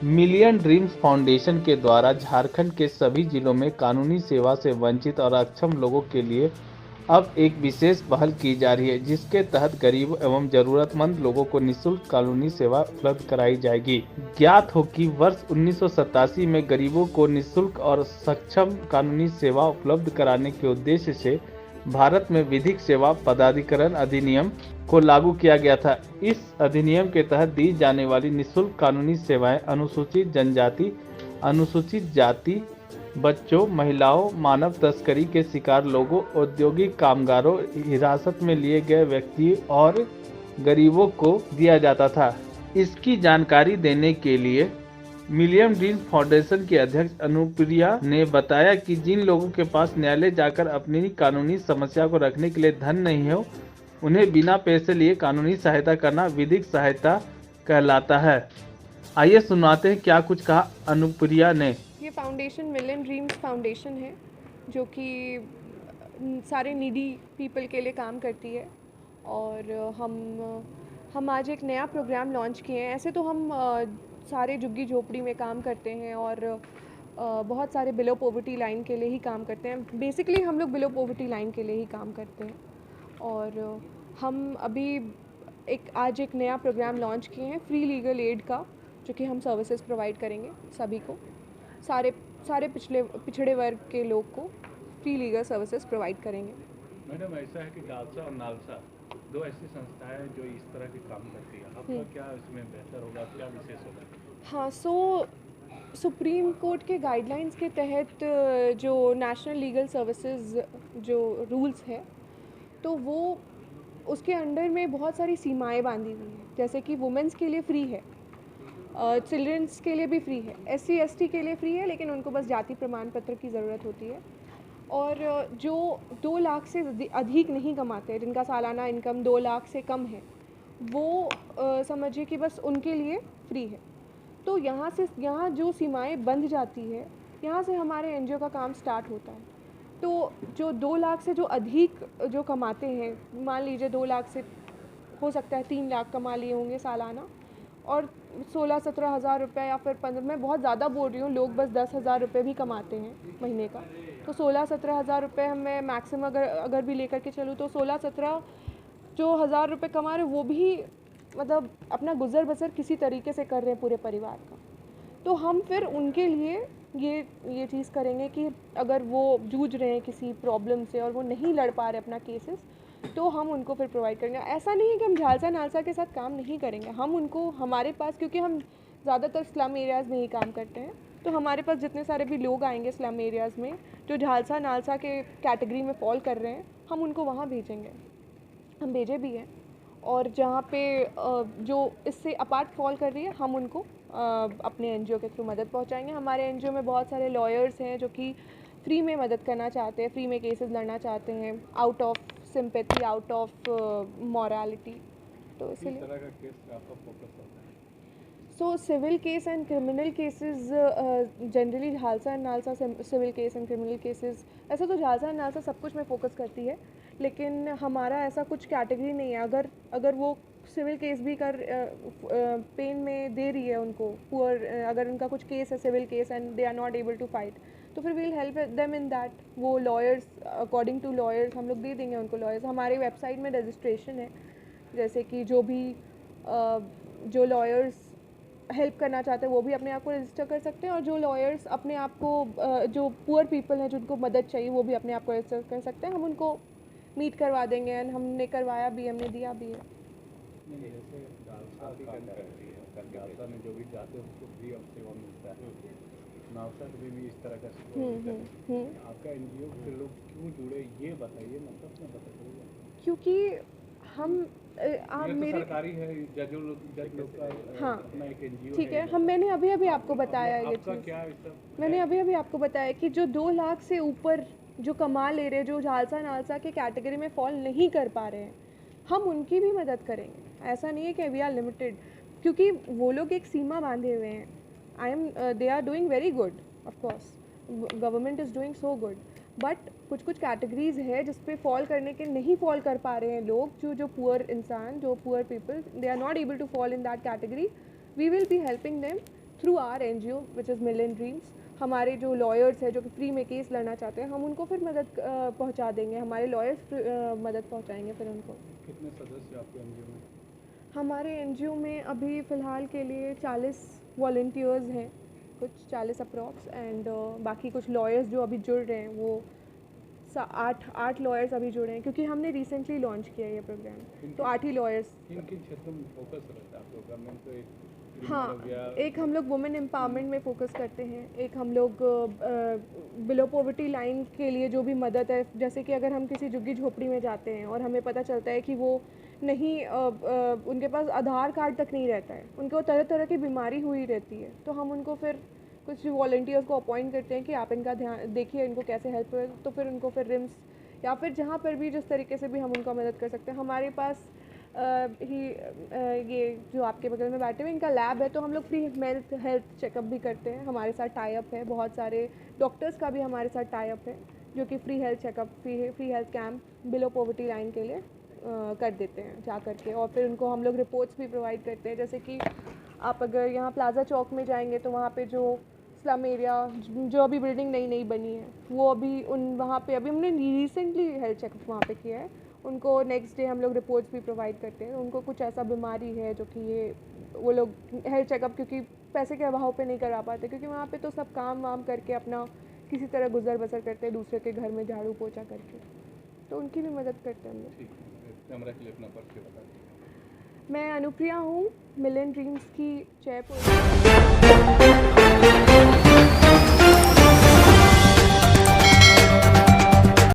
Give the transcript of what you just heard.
Million dreams foundation के द्वारा झारखंड के सभी जिलों में कानूनी सेवा से वंचित और अक्षम लोगों के लिए अब एक विशेष पहल की जा रही है, जिसके तहत गरीब एवं जरूरतमंद लोगों को निःशुल्क कानूनी सेवा उपलब्ध कराई जाएगी। ज्ञात हो कि वर्ष 1987 में गरीबों को निःशुल्क और सक्षम कानूनी सेवा उपलब्ध कराने के उद्देश्य से भारत में विधिक सेवा पदाधिकरण अधिनियम को लागू किया गया था। इस अधिनियम के तहत दी जाने वाली निःशुल्क कानूनी सेवाएं अनुसूचित जनजाति, अनुसूचित जाति, बच्चों, महिलाओं, मानव तस्करी के शिकार लोगों, औद्योगिक कामगारों, हिरासत में लिए गए व्यक्ति और गरीबों को दिया जाता था। इसकी जानकारी देने के लिए मिलियन ड्रीम्स फाउंडेशन की अध्यक्ष अनुप्रिया ने बताया कि जिन लोगों के पास न्यायालय जाकर अपनी कानूनी समस्या को रखने के लिए धन नहीं हो, उन्हें बिना पैसे लिए कानूनी सहायता करना विधिक सहायता कहलाता है। आइए सुनाते हैं क्या कुछ कहा अनुप्रिया ने। ये फाउंडेशन मिलियन ड्रीम्स फाउंडेशन है, जो कि सारे नीडी पीपल के लिए काम करती है। और हम आज एक नया प्रोग्राम लॉन्च किए हैं। ऐसे तो हम सारे झुग्गी झोपड़ी में काम करते हैं और बहुत सारे बिलो पॉवर्टी लाइन के लिए ही काम करते हैं। बेसिकली हम लोग बिलो पॉवर्टी लाइन के लिए ही काम करते हैं। और हम अभी आज एक नया प्रोग्राम लॉन्च किए हैं फ्री लीगल एड का, जो कि हम सर्विसेज प्रोवाइड करेंगे सभी को, सारे पिछड़े वर्ग के लोग को फ्री लीगल सर्विसेज प्रोवाइड करेंगे। मैडम, ऐसा है कि जालसा और नालसा दो ऐसी संस्थाएं हैं जो इस तरह के काम करती है। आपका क्या इसमें बेहतर होगा, क्या विशेष होगा? हाँ, सुप्रीम कोर्ट के गाइडलाइंस के तहत जो नेशनल लीगल सर्विसेज जो रूल्स है, तो वो उसके अंडर में बहुत सारी सीमाएं बांधी हुई हैं। जैसे कि वुमेंस के लिए फ्री है, चिल्ड्रंस के लिए भी फ्री है, SC ST के लिए फ्री है, लेकिन उनको बस जाति प्रमाण पत्र की ज़रूरत होती है। और जो 2 लाख से अधिक नहीं कमाते, जिनका सालाना इनकम 2 लाख से कम है, वो समझिए कि बस उनके लिए फ्री है। तो यहाँ जो सीमाएं बंध जाती है, यहाँ से हमारे NGO का काम स्टार्ट होता है। तो जो 2 लाख से जो अधिक जो कमाते हैं, मान लीजिए 2 लाख से हो सकता है 3 लाख कमा लिए होंगे सालाना, और 16-17 हज़ार रुपये या फिर 15, मैं बहुत ज़्यादा बोल रही हूँ, लोग बस 10 हज़ार रुपये भी कमाते हैं महीने का। तो 16-17 हज़ार रुपये मैं मैक्सिमम अगर भी लेकर के चलूँ, तो 16-17 जो हज़ार रुपये कमा रहे, वो भी मतलब अपना गुजर बसर किसी तरीके से कर रहे हैं पूरे परिवार का। तो हम फिर उनके लिए ये चीज़ करेंगे कि अगर वो जूझ रहे हैं किसी प्रॉब्लम से और वो नहीं लड़ पा रहे अपना केसेस, तो हम उनको फिर प्रोवाइड करेंगे। ऐसा नहीं है कि हम झालसा नालसा के साथ काम नहीं करेंगे, हम उनको हमारे पास, क्योंकि हम ज़्यादातर स्लम एरियाज़ में ही काम करते हैं, तो हमारे पास जितने सारे भी लोग आएंगे स्लम एरियाज़ में जो झालसा नालसा के कैटेगरी में फॉल कर रहे हैं, हम उनको वहाँ भेजेंगे। हम भेजे भी हैं। और जहाँ पे जो इससे अपार्ट फॉल कर रही है, हम उनको अपने NGO के थ्रू मदद पहुँचाएंगे। हमारे NGO में बहुत सारे लॉयर्स हैं जो कि फ्री में मदद करना चाहते हैं, फ्री में केसेस लड़ना चाहते हैं, out of sympathy, out of morality. तो इसलिए किस तरह का केस आपका फोकस होता है? So civil case and criminal cases, generally JHALSA and NALSA civil case and criminal cases, ऐसा तो झालसा एंड नालसा सब कुछ में फोकस करती है, लेकिन हमारा ऐसा कुछ कैटेगरी नहीं है। अगर वो सिविल केस भी कर पेन में दे रही है उनको, पुअर, अगर उनका कुछ केस है civil case and they are not able to fight, तो फिर we'll help them in that. वो लॉयर्स, अकॉर्डिंग टू लॉयर्स हम लोग दे देंगे उनको लॉयर्स। हमारी वेबसाइट में रजिस्ट्रेशन है, जैसे कि जो लॉयर्स हेल्प करना चाहते हैं वो भी अपने आप को रजिस्टर कर सकते हैं, और जो लॉयर्स अपने आप को जो पुअर पीपल हैं जिनको मदद चाहिए, वो भी अपने आप को रजिस्टर कर सकते हैं। हम उनको मीट करवा देंगे, एंड हमने करवाया भी, हमने दिया भी है। जैसे जालसा काम करती है, जालसा में जो भी जाते हैं उसको फ्री ऑफ सेवा मिलता है, नालसा में भी इस तरह का आपका NGO के लोग क्यों जुड़े, ये बताइए, मतलब ना बताइए। क्योंकि हम मेरे सरकारी है, जज लोग का हाँ, अपना एक NGO ठीक है। मैंने अभी आपको बताया ये आपका चीज़। क्या मैंने अभी आपको बताया कि जो 2 लाख से ऊपर जो कमा ले रहे हैं, जो झालसा नालसा के कैटेगरी में फॉल नहीं कर पा रहे हैं, हम उनकी भी मदद करेंगे। ऐसा नहीं है कि वी आर लिमिटेड, क्योंकि वो लोग एक सीमा बांधे हुए हैं। They are doing very good, of course government is doing so good, but कुछ कैटेगरीज है जिस पे फॉल करने के नहीं फॉल कर पा रहे हैं लोग, जो पुअर इंसान, जो poor people, they are not able to fall in that category. We will be helping them through our NGO which is Million Dreams, हमारे जो लॉयर्स हैं जो कि फ्री में केस लड़ना चाहते हैं, हम उनको फिर मदद पहुंचा देंगे, हमारे लॉयर्स मदद पहुंचाएंगे फिर उनको। कितने सदस्य आपके एनजीओ में? हमारे NGO में अभी फ़िलहाल के लिए 40 वॉल्टियर्स हैं, कुछ 40 अप्रॉक्स, एंड बाकी कुछ लॉयर्स जो अभी जुड़ रहे हैं वो 8 लॉयर्स अभी जुड़े हैं, क्योंकि हमने रिसेंटली लॉन्च किया है ये प्रोग्राम, तो 8 ही लॉयर्स। किन किन क्षेत्रों में फोकस रहता है आपका? गवर्नमेंट तो एक हाँ, एक हम लोग वुमेन एम्पावरमेंट में फ़ोकस करते हैं, एक हम लोग बिलो पॉवर्टी लाइन के लिए जो भी मदद है, जैसे कि अगर हम किसी झुग्गी झोपड़ी में जाते हैं और हमें पता चलता है कि वो नहीं उनके पास आधार कार्ड तक नहीं रहता है, उनको तरह तरह की बीमारी हुई रहती है, तो हम उनको फिर कुछ वॉल्टियर्स को अपॉइंट करते हैं कि आप इनका ध्यान देखिए, इनको कैसे हेल्प करें, तो फिर उनको फिर रिम्स या फिर जहाँ पर भी जिस तरीके से भी हम उनका मदद कर सकते हैं। हमारे पास ये जो आपके बगल में बैठे हुए इनका लैब है, तो हम लोग फ्री हेल्थ चेकअप भी करते हैं, हमारे साथ टाई अप है, बहुत सारे डॉक्टर्स का भी हमारे साथ टाई अप है जो कि free health checkup, free health camp below poverty line के लिए कर देते हैं जा करके, और फिर उनको हम लोग रिपोर्ट्स भी प्रोवाइड करते हैं। जैसे कि आप अगर यहाँ प्लाजा चौक में जाएंगे तो वहाँ पे जो स्लम एरिया जो अभी बिल्डिंग नई नई बनी है, वो अभी वहाँ पे अभी हमने रिसेंटली हेल्थ चेकअप वहाँ पे किया है, उनको नेक्स्ट डे हम लोग रिपोर्ट्स भी प्रोवाइड करते हैं। उनको कुछ ऐसा बीमारी है जो कि ये वो लोग हेल्थ चेकअप क्योंकि पैसे के अभाव पे नहीं करा पाते, क्योंकि वहाँ पे तो सब काम वाम करके अपना किसी तरह गुजर बसर करते हैं दूसरे के घर में झाड़ू पोछा करके, तो उनकी भी मदद करते हैं हम लोग। ठीक है, कैमरा के लिए अपना परिचय बता दीजिए। मैं अनुप्रिया हूँ, मिलियन ड्रीम्स की चेयरपर्सन।